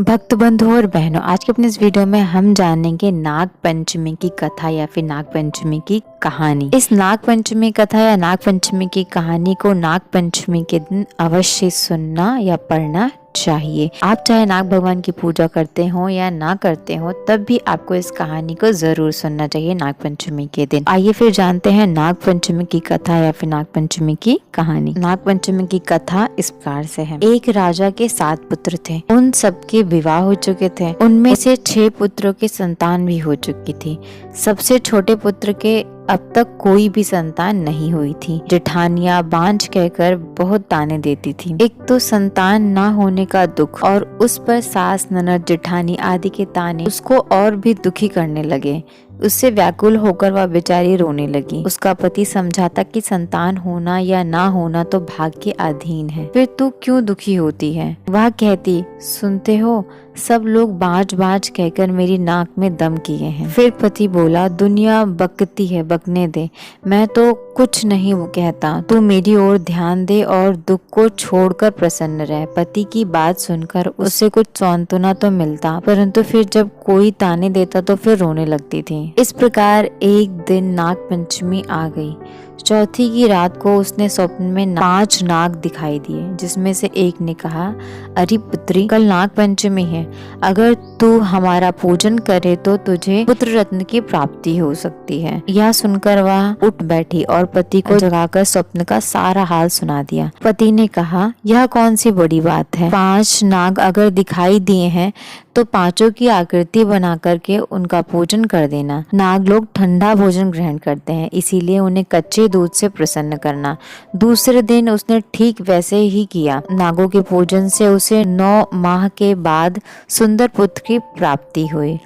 भक्त बंधु और बहनों, आज के अपने इस वीडियो में हम जानेंगे नाग पंचमी की कथा या फिर नाग पंचमी की कहानी। इस नाग पंचमी कथा या नाग पंचमी की कहानी को नाग पंचमी के दिन अवश्य सुनना या पढ़ना चाहिए। आप चाहे नाग भगवान की पूजा करते हो या ना करते हो, तब भी आपको इस कहानी को जरूर सुनना चाहिए नाग पंचमी के दिन। आइए फिर जानते हैं नाग पंचमी की कथा या फिर नाग पंचमी की कहानी। नाग पंचमी की कथा इस प्रकार से है। एक राजा के 7 पुत्र थे। उन सबके विवाह हो चुके थे। उनमें से 6 पुत्रों की संतान भी हो चुकी थी। सबसे छोटे पुत्र के अब तक कोई भी संतान नहीं हुई थी। जेठानियां बांझ कहकर बहुत ताने देती थी। एक तो संतान ना होने का दुख और उस पर सास, ननद, जेठानी आदि के ताने उसको और भी दुखी करने लगे। उससे व्याकुल होकर वह बेचारी रोने लगी। उसका पति समझाता कि संतान होना या ना होना तो भाग्य के अधीन है, फिर तू क्यों दुखी होती है। वह कहती, सुनते हो, सब लोग बाँझ बाँझ कहकर मेरी नाक में दम किए हैं। फिर पति बोला, दुनिया बकती है, बकने दे, मैं तो कुछ नहीं कहता, तू मेरी ओर ध्यान दे और दुख को छोड़कर प्रसन्न रह। पति की बात सुनकर उससे कुछ सांत्वना तो मिलता, परंतु फिर जब कोई ताने देता तो फिर रोने लगती थी। इस प्रकार एक दिन नाग पंचमी आ गई। चौथी की रात को उसने स्वप्न में 5 नाग दिखाई दिए, जिसमें से एक ने कहा, अरे पुत्री, कल नाग पंचमी है, अगर तू हमारा पूजन करे तो तुझे पुत्र रत्न की प्राप्ति हो सकती है। यह सुनकर वह उठ बैठी और पति को जगाकर स्वप्न का सारा हाल सुना दिया। पति ने कहा, यह कौन सी बड़ी बात है, 5 नाग अगर दिखाई दिए हैं तो 5 की आकृति बना करके उनका पूजन कर देना। नाग लोग ठंडा भोजन ग्रहण करते हैं, इसीलिए उन्हें कच्चे दूध से प्रसन्न करना। दूसरे दिन उसने ठीक वैसे ही किया। नागों के पूजन से उसे 9 माह के बाद सुंदर पुत्र की प्राप्ति हुई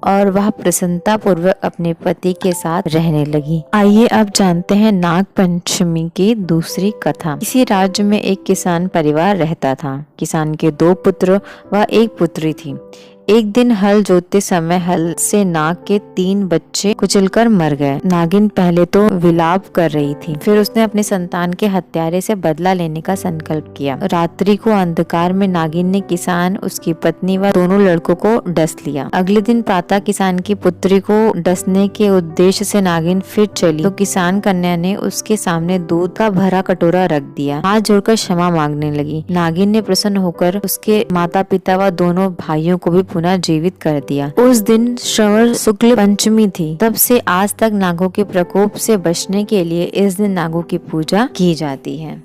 और वह प्रसन्नता पूर्वक अपने पति के साथ रहने लगी। आइए अब जानते हैं नाग पंचमी की दूसरी कथा। इसी राज्य में एक किसान परिवार रहता था। किसान के 2 पुत्र व 1 पुत्री थी। एक दिन हल जोतते समय हल से नाग के 3 बच्चे कुचलकर मर गए। नागिन पहले तो विलाप कर रही थी, फिर उसने अपने संतान के हत्यारे से बदला लेने का संकल्प किया। रात्रि को अंधकार में नागिन ने किसान, उसकी पत्नी व दोनों लड़कों को डस लिया। अगले दिन प्रातः किसान की पुत्री को डसने के उद्देश्य से नागिन फिर चली तो किसान कन्या ने उसके सामने दूध का भरा कटोरा रख दिया। हाथ जोड़कर क्षमा मांगने लगी। नागिन ने प्रसन्न होकर उसके माता पिता व दोनों भाइयों को भी पुनः जीवित कर दिया। उस दिन श्रवण शुक्ल पंचमी थी। तब से आज तक नागों के प्रकोप से बचने के लिए इस दिन नागों की पूजा की जाती है।